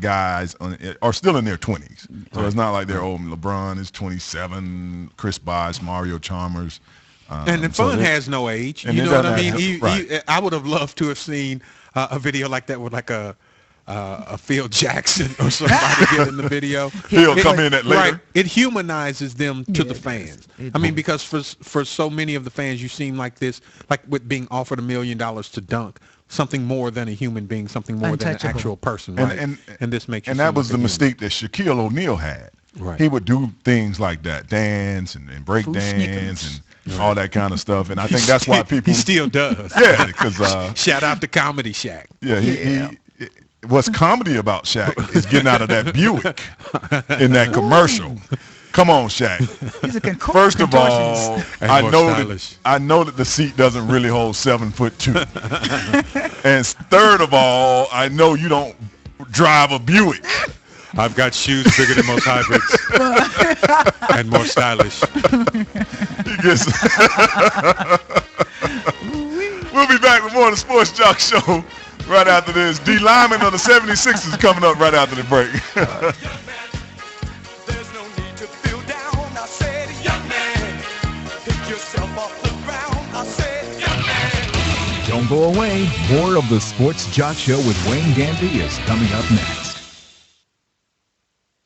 guys are still in their 20s. So it's not like they're old. LeBron is 27, Chris Bosh, Mario Chalmers. And the fun has no age. You know what I mean? I would have loved to have seen a video like that with like a Phil Jackson or somebody get in the video. He'll come in at later. Right. It humanizes them to the fans. I mean, because for so many of the fans, you seem like this, like with being offered $1 million to dunk, something more than a human being, something more than an actual person. Right? And this makes you and seem that was like the mystique that Shaquille O'Neal had. Right. He would do things like that, dance and break dance and all that kind of stuff. And I think that's why people... He still does. Yeah, because... Shout out to Comedy Shack. Yeah, what's comedy about Shaq is getting out of that Buick in that commercial. Come on, Shaq. He's a First of all, I know that the seat doesn't really hold 7'2". And third of all, I know you don't drive a Buick. I've got shoes bigger than most hybrids and more stylish. We'll be back with more of the Sports Jock Show right after this. D. Lyman of the 76ers coming up right after the break. Don't go away. More of the Sports Jock Show with Wayne Gandy is coming up next.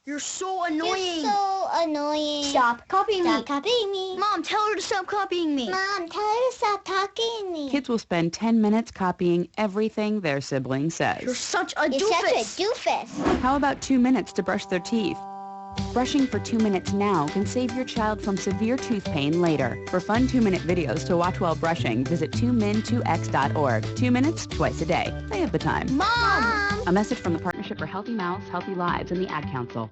You're so annoying. You're so annoying. Stop copying me. Stop copying me. Mom, tell her to stop copying me. Mom, tell her to stop talking to me. Kids will spend 10 minutes copying everything their sibling says. You're such a You're doofus. such a doofus. How about 2 minutes to brush their teeth? Brushing for 2 minutes now can save your child from severe tooth pain later. For fun 2-minute videos to watch while brushing, visit 2min2x.org. 2 minutes, twice a day. They have the time. Mom! A message from the Partnership for Healthy Mouths, Healthy Lives, and the Ad Council.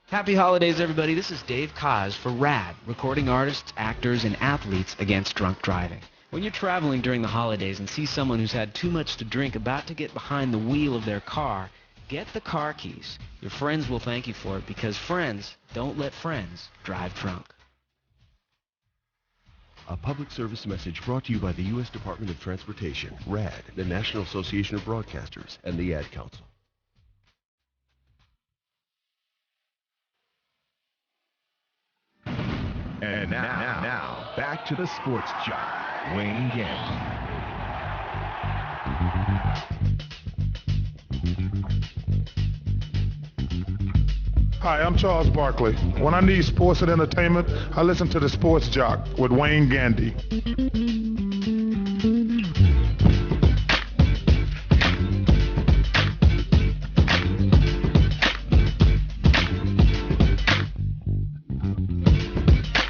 Happy holidays, everybody. This is Dave Koz for RAD, Recording Artists, Actors, and Athletes Against Drunk Driving. When you're traveling during the holidays and see someone who's had too much to drink about to get behind the wheel of their car, get the car keys. Your friends will thank you for it because friends don't let friends drive drunk. A public service message brought to you by the U.S. Department of Transportation, RAD, the National Association of Broadcasters, and the Ad Council. And now, back to the Sports Jock, Wayne Gandy. Hi, I'm Charles Barkley. When I need sports and entertainment, I listen to the Sports Jock with Wayne Gandy.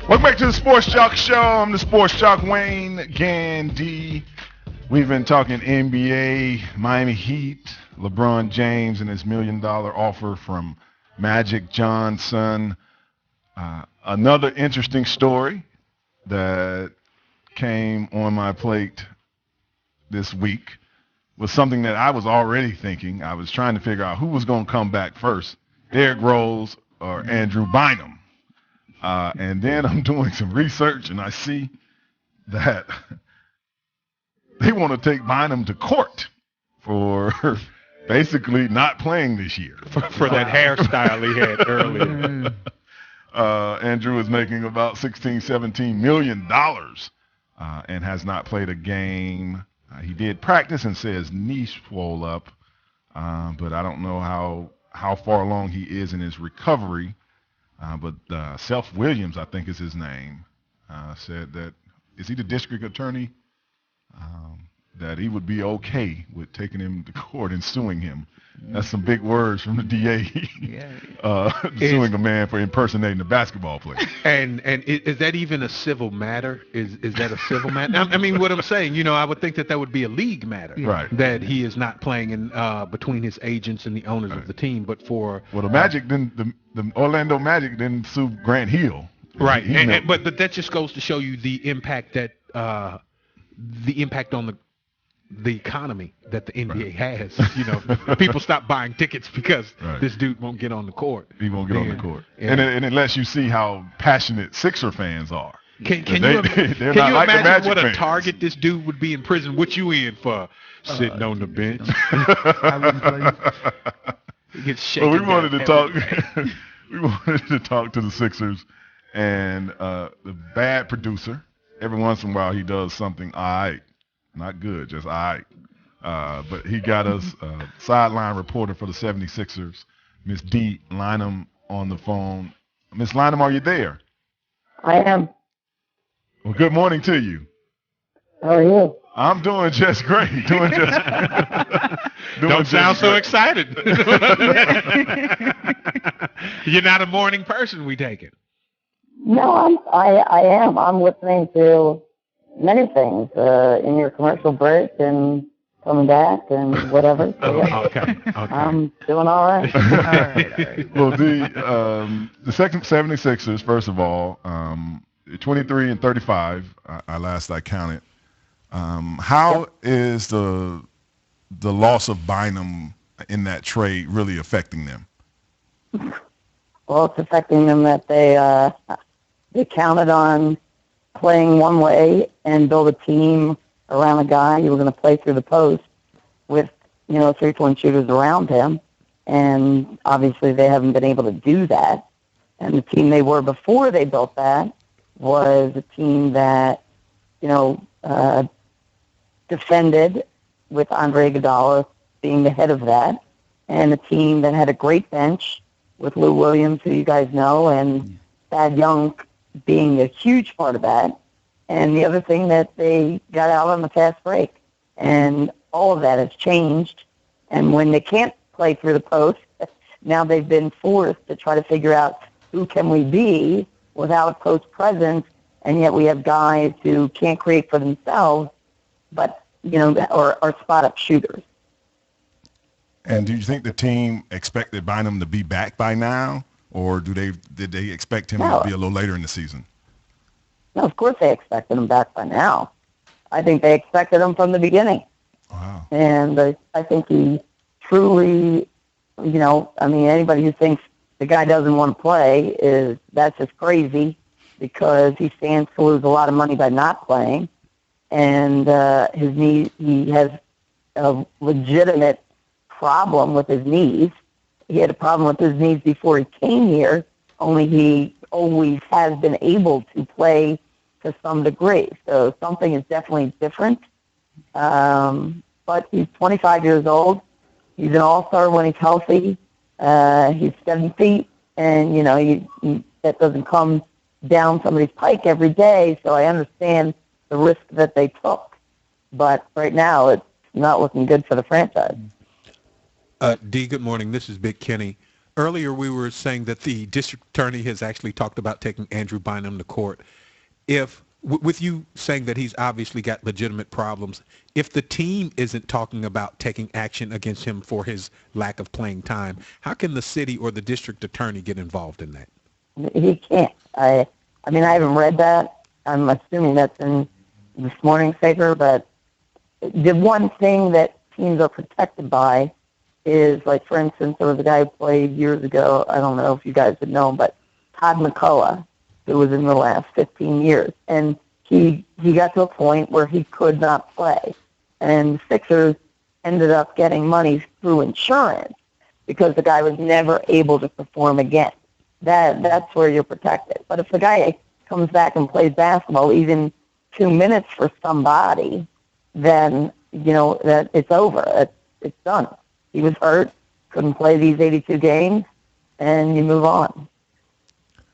Welcome back to the Sports Jock Show. I'm the Sports Jock, Wayne Gandy. We've been talking NBA, Miami Heat, LeBron James and his $1 million offer from Magic Johnson. Another interesting story that came on my plate this week was something that I was already thinking. I was trying to figure out who was going to come back first, Derrick Rose or Andrew Bynum. And then I'm doing some research, and I see that they want to take Bynum to court for basically not playing this year. For that hairstyle he had earlier. Andrew is making about $16-17 million and has not played a game. He did practice and says knee swole up, but I don't know how far along he is in his recovery. But Self Williams, I think is his name, said that, is he the district attorney? That he would be okay with taking him to court and suing him. That's some big words from the DA. Suing a man for impersonating a basketball player. And is that even a civil matter? Is that a civil matter? I mean, what I'm saying, I would think that would be a league matter. Right. That he is not playing in between his agents and the owners of the team, but for the Magic didn't. The Orlando Magic didn't sue Grant Hill. Right. But that just goes to show you the impact that the impact on the economy that the NBA has. People stop buying tickets because this dude won't get on the court. He won't get on the court. Yeah. And it lets you see how passionate Sixer fans are. Can you imagine what a target this dude would be in prison? What you in for? Sitting on the bench. He gets shaken. Well, we wanted to talk to the Sixers and the bad producer. Every once in a while he does something all right. Not good, just all right. But he got us a sideline reporter for the 76ers, Miss Dee Lynam, on the phone. Miss Lynam, are you there? I am. Well, good morning to you. How are you? I'm doing just great. Don't sound so excited. You're not a morning person, we take it. No, I am. I'm listening to many things in your commercial break and coming back and whatever. So, yeah. Okay. I'm doing all right. All right. Well, the 76ers, first of all, 23 and 35. I counted. How is the loss of Bynum in that trade really affecting them? Well, it's affecting them that they counted on playing one way and build a team around a guy who was going to play through the post with, 3-point shooters around him. And obviously they haven't been able to do that. And the team they were before they built that was a team that, defended with Andre Iguodala being the head of that, and a team that had a great bench with Lou Williams, who you guys know, and Thad Young being a huge part of that. And the other thing that they got out on the fast break. And all of that has changed. And when they can't play through the post. Now they've been forced to try to figure out who can we be without a post presence, and yet we have guys who can't create for themselves, but, or are spot-up shooters. And do you think the team expected Bynum to be back by now, or did they expect him to be a little later in the season? No, of course they expected him back by now. I think they expected him from the beginning. Wow. And I think he truly, anybody who thinks the guy doesn't want to play that's just crazy, because he stands to lose a lot of money by not playing. And he has a legitimate problem with his knees. He had a problem with his knees before he came here, only he always has been able to play to some degree. So something is definitely different. But he's 25 years old. He's an all-star when he's healthy. He's 7 feet, and, that doesn't come down somebody's pike every day, so I understand the risk that they took. But right now, it's not looking good for the franchise. Dee, good morning. This is Big Kenny. Earlier, we were saying that the district attorney has actually talked about taking Andrew Bynum to court. With you saying that he's obviously got legitimate problems, if the team isn't talking about taking action against him for his lack of playing time, how can the city or the district attorney get involved in that? He can't. I haven't read that. I'm assuming that's in this morning's paper, but the one thing that teams are protected by is, like, for instance, there was a guy who played years ago, I don't know if you guys would know him, but Todd McCullough, who was in the last 15 years. And he got to a point where he could not play. And the Sixers ended up getting money through insurance because the guy was never able to perform again. That's where you're protected. But if the guy comes back and plays basketball even 2 minutes for somebody, then, that it's over. It's done. He was hurt, couldn't play these 82 games, and you move on.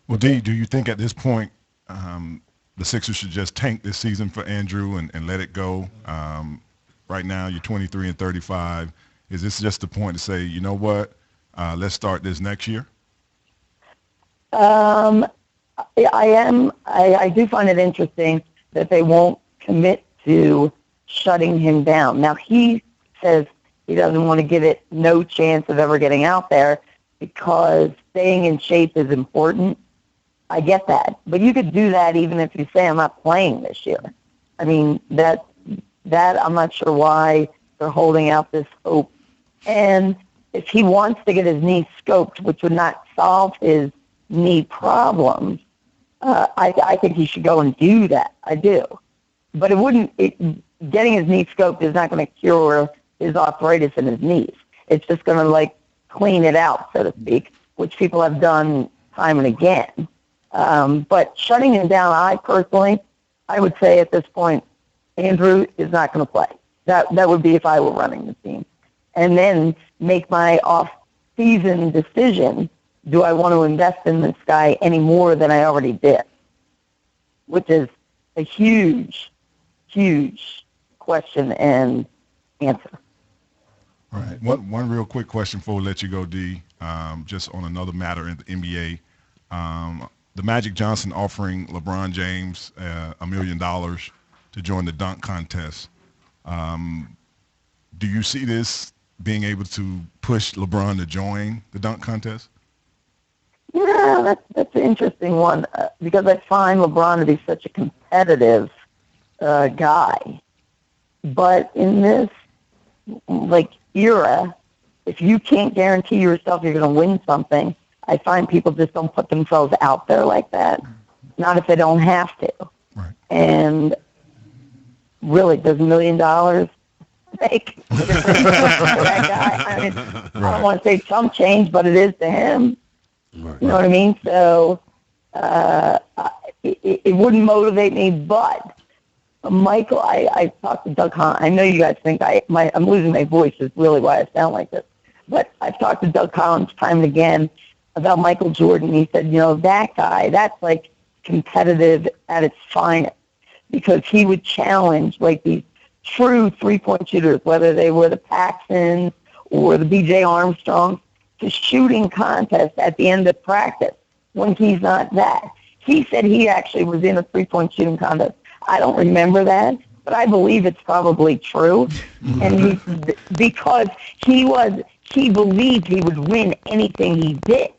Well, Dee, do you think at this point the Sixers should just tank this season for Andrew and let it go? Right now, you're 23 and 35. Is this just the point to say, you know what, let's start this next year? I do find it interesting that they won't commit to shutting him down. Now, he says he doesn't want to give it no chance of ever getting out there because staying in shape is important. I get that. But you could do that even if you say, I'm not playing this year. I mean, that I'm not sure why they're holding out this hope. And if he wants to get his knee scoped, which would not solve his knee problems, I think he should go and do that. I do. But getting his knee scoped is not going to cure his arthritis in his knees. It's just going to, clean it out, so to speak, which people have done time and again. But shutting him down, I would say at this point, Andrew is not going to play. That would be if I were running the team. And then make my off-season decision, do I want to invest in this guy any more than I already did? Which is a huge, huge question and answer. All right. One real quick question before we let you go, Dee, just on another matter in the NBA. The Magic Johnson offering LeBron James $1 million to join the dunk contest. Do you see this being able to push LeBron to join the dunk contest? Yeah, that's an interesting one because I find LeBron to be such a competitive guy. But in this era, if you can't guarantee yourself you're going to win something, I find people just don't put themselves out there like that. Not if they don't have to. Right. And really, does $1 million make a difference for that guy? I mean, I don't want to say chump change, but it is to him. Right. You know what I mean? So it wouldn't motivate me, but Michael, I talked to Doug Collins. I know you guys think I'm losing my voice is really why I sound like this. But I've talked to Doug Collins time and again about Michael Jordan. He said, that guy, that's competitive at its finest because he would challenge these true three-point shooters, whether they were the Paxsons or the B.J. Armstrong to shooting contests at the end of practice when he's not that. He said he actually was in a three-point shooting contest. I don't remember that, but I believe it's probably true. And because he believed he would win anything he did.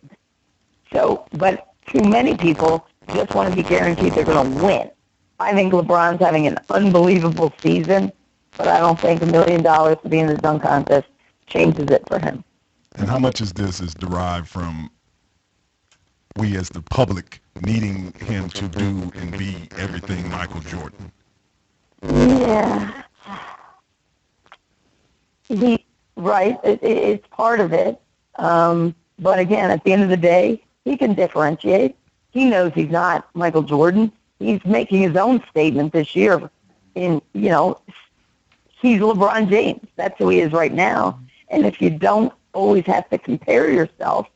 So, but too many people just want to be guaranteed they're going to win. I think LeBron's having an unbelievable season, but I don't think $1 million to be in the dunk contest changes it for him. And how much is this is derived from we as the public needing him to do and be everything Michael Jordan? Yeah. Right. It's part of it. But again, at the end of the day, he can differentiate. He knows he's not Michael Jordan. He's making his own statement this year. He's LeBron James. That's who he is right now. And if you don't always have to compare yourself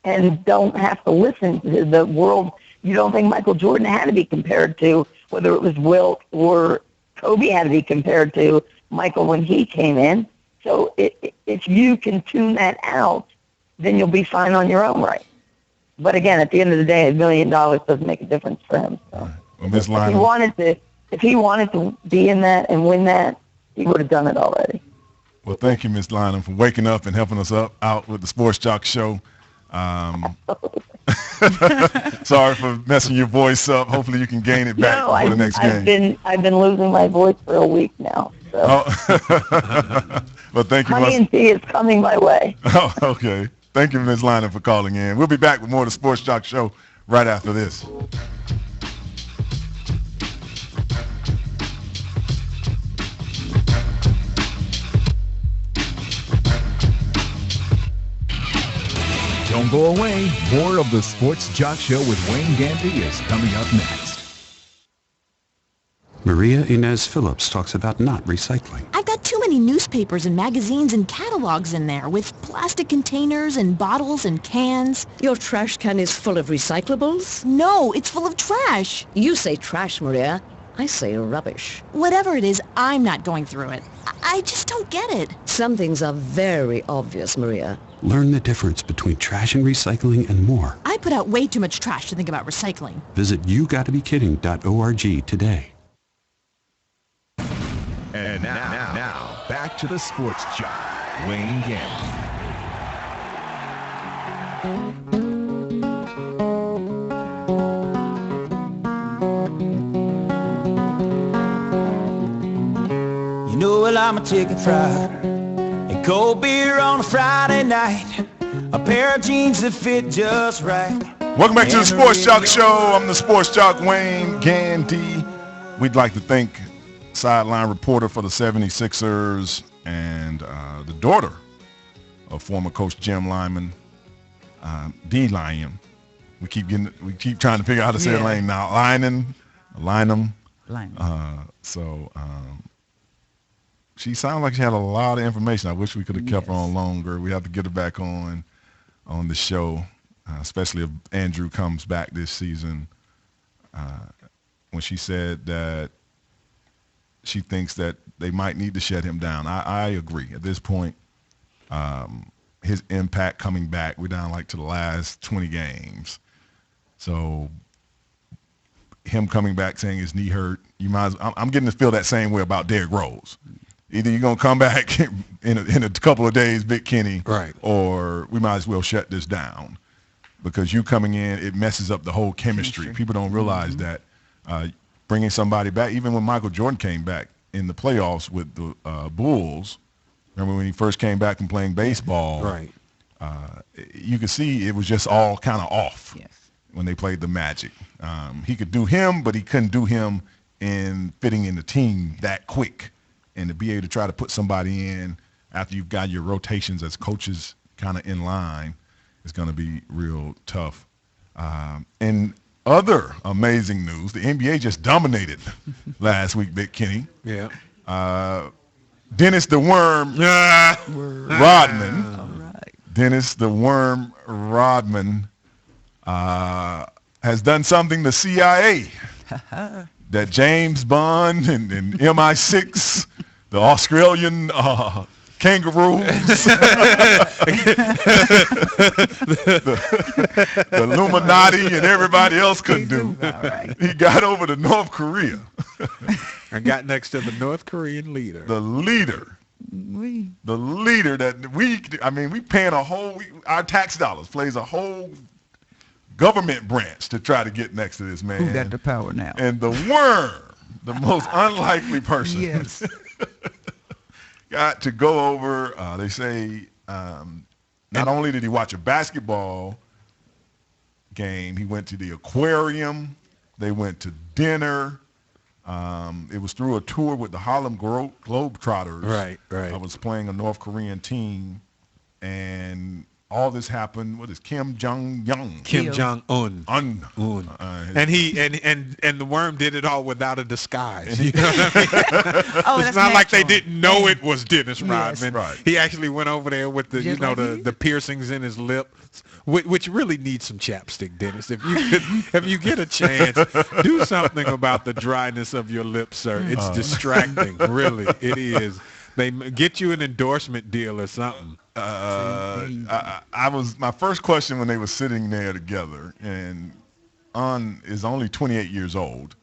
and don't have to listen to the world, you don't think Michael Jordan had to be compared to, whether it was Wilt or Kobe had to be compared to Michael when he came in. So if you can tune that out, then you'll be fine on your own right. But again, at the end of the day, $1 million doesn't make a difference for him. So well, Ms. if he wanted to be in that and win that, he would have done it already. Well, thank you, Ms. Lynham, for waking up and helping us out with the Sports Jock Show. Sorry for messing your voice up. Hopefully you can gain it back for the next game. I've been losing my voice for a week now. So. Well, thank you. Honey and tea is coming my way. Oh, okay. Thank you, Ms. Lynham, for calling in. We'll be back with more of the Sports Jock Show right after this. Don't go away. More of the Sports Jock Show with Wayne Gandy is coming up next. Maria Inez Phillips talks about not recycling. I've got too many newspapers and magazines and catalogs in there with plastic containers and bottles and cans. Your trash can is full of recyclables? No, it's full of trash. You say trash, Maria. I say rubbish. Whatever it is, I'm not going through it. I just don't get it. Some things are very obvious, Maria. Learn the difference between trash and recycling and more. I put out way too much trash to think about recycling. Visit YouGottaBeKidding.org today. And now, back to the Sports Jock, Wayne Gandy. You know, well, I'm a chicken fried, a cold beer on a Friday night, a pair of jeans that fit just right. Welcome back to the Sports Jock Show. I'm the Sports Jock, Wayne Gandy. We'd like to thank sideline reporter for the 76ers and the daughter of former coach Jim Lyman, D. Lyon. We keep trying to figure out how to say her name now. Lynham. She sounded like she had a lot of information. I wish we could have kept her on longer. We have to get her back on the show, especially if Andrew comes back this season. When she said that she thinks that they might need to shut him down. I agree. At this point, his impact coming back, we're down like to the last 20 games. So him coming back saying his knee hurt, I'm getting to feel that same way about Derrick Rose. Either you're going to come back in a couple of days, Big Kenny, right, or we might as well shut this down. Because you coming in, it messes up the whole chemistry. People don't realize that bringing somebody back, even when Michael Jordan came back in the playoffs with the Bulls, remember when he first came back and playing baseball, right? You could see it was just all kind of off when they played the Magic. He could do him, but he couldn't do him in fitting in the team that quick. And to be able to try to put somebody in after you've got your rotations as coaches kind of in line is going to be real tough. And other amazing news, the NBA just dominated last week, Big Kenny. Yeah. Dennis the Worm Rodman. All right. Dennis the Worm Rodman has done something the CIA that James Bond and MI6, the Australian kangaroos, the Illuminati, and everybody else couldn't do. He got over to North Korea. And got next to the North Korean leader. The leader. The leader that we paying our tax dollars plays a whole government branch to try to get next to this man. Who got the power now? And the worm, the most unlikely person, yes, got to go over. They say not only did he watch a basketball game, he went to the aquarium. They went to dinner. It was through a tour with the Harlem Globetrotters. Right. I was playing a North Korean team, and all this happened. What is Kim Jong-un? Kim Jong-un. And the worm did it all without a disguise. You know what I mean? It's not like they didn't know it was Dennis Rodman. Right. He actually went over there with the the piercings in his lip, which really needs some chapstick, Dennis. If you get a chance, do something about the dryness of your lips, sir. It's distracting. Really, it is. They get you an endorsement deal or something. I was my first question when they were sitting there together, and is only 28 years old,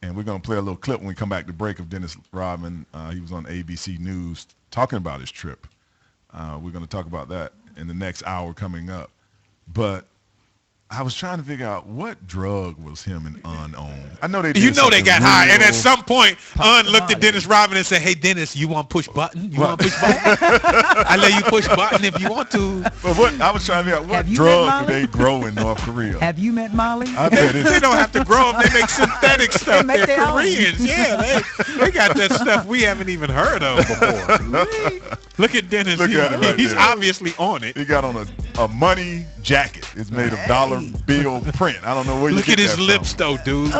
and we're gonna play a little clip when we come back to break of Dennis Rodman. He was on ABC News talking about his trip. We're gonna talk about that in the next hour coming up, but I was trying to figure out what drug was him and on. I know they. They got high, and at some point, looked at Dennis Rodman and said, "Hey, Dennis, you want to push button? You want to push button? I let you push button if you want to." But I was trying to figure out what drug do they grow in North Korea? Have you met Molly? I bet they don't have to grow them. They make synthetic stuff. They're Koreans. Yeah, they got that stuff we haven't even heard of before. Look at Dennis. He's obviously on it. He got on a money jacket. It's made of dollar bill print. I don't know where you get that from. Look at his lips, though, dude.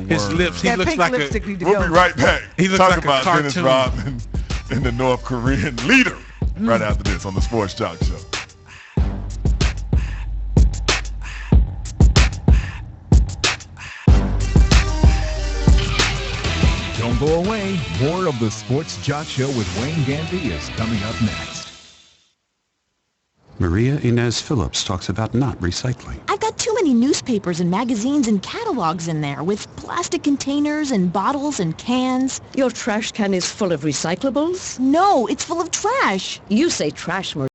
His lips. He looks like We'll be right back. He looks Talk like about a cartoon. Dennis Rodman and the North Korean leader right after this on the Sports Jock Show. Don't go away. More of the Sports Jock Show with Wayne Gandy is coming up next. Maria Inez Phillips talks about not recycling. I've got too many newspapers and magazines and catalogs in there with plastic containers and bottles and cans. Your trash can is full of recyclables? No, it's full of trash. You say trash, Maria.